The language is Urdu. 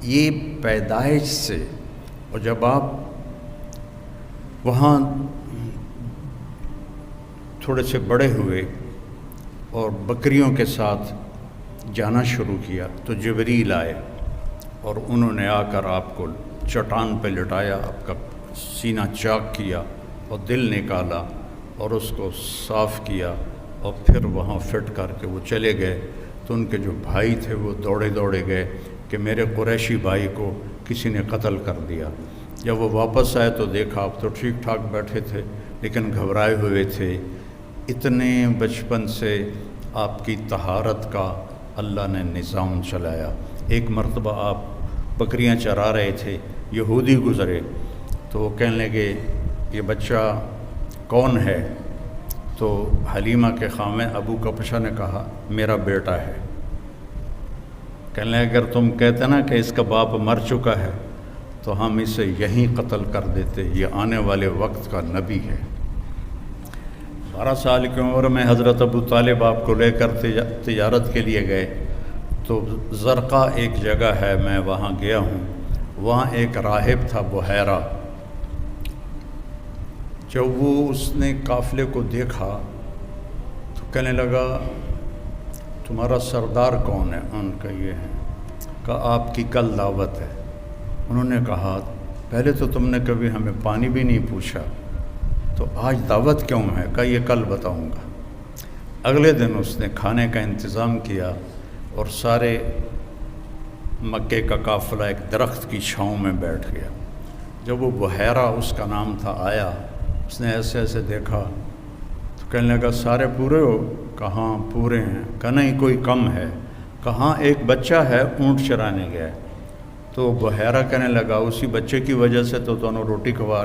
یہ پیدائش سے، اور جب آپ وہاں تھوڑے سے بڑے ہوئے اور بکریوں کے ساتھ جانا شروع کیا تو جبریل آئے اور انہوں نے آ کر آپ کو چٹان پہ لٹایا، آپ کا سینہ چاک کیا اور دل نکالا اور اس کو صاف کیا اور پھر وہاں فٹ کر کے وہ چلے گئے۔ تو ان کے جو بھائی تھے وہ دوڑے دوڑے گئے کہ میرے قریشی بھائی کو کسی نے قتل کر دیا۔ جب وہ واپس آئے تو دیکھا آپ تو ٹھیک ٹھاک بیٹھے تھے لیکن گھبرائے ہوئے تھے۔ اتنے بچپن سے آپ کی طہارت کا اللہ نے نظام چلایا۔ ایک مرتبہ آپ بکریاں چرا رہے تھے، یہودی گزرے تو وہ کہنے لگے یہ بچہ کون ہے؟ تو حلیمہ کے خامے ابو کبشہ نے کہا میرا بیٹا ہے۔ کہنے لگے اگر تم کہتے نا کہ اس کا باپ مر چکا ہے تو ہم اسے یہیں قتل کر دیتے، یہ آنے والے وقت کا نبی ہے۔ 12 سال کی عمر میں حضرت ابو طالب آپ کو لے کر تجارت کے لیے گئے تو زرقا ایک جگہ ہے، میں وہاں گیا ہوں۔ وہاں ایک راہب تھا بحیرہ۔ جب وہ اس نے قافلے کو دیکھا تو کہنے لگا تمہارا سردار کون ہے؟ ان کا یہ ہے۔ کہا آپ کی کل دعوت ہے۔ انہوں نے کہا پہلے تو تم نے کبھی ہمیں پانی بھی نہیں پوچھا تو آج دعوت کیوں ہے؟ کہا یہ کل بتاؤں گا۔ اگلے دن اس نے کھانے کا انتظام کیا اور سارے مکے کا قافلہ ایک درخت کی چھاؤں میں بیٹھ گیا۔ جب وہ بحیرہ اس کا نام تھا آیا، اس نے ایسے ایسے دیکھا تو کہنے لگا سارے پورے ہو؟ کہاں پورے ہیں۔ کہا نہیں کوئی کم ہے۔ کہاں ایک بچہ ہے اونٹ چرانے گیا ہے۔ تو بحیرہ کہنے لگا اسی بچے کی وجہ سے تو دونوں روٹی کھوا رہے ہیں۔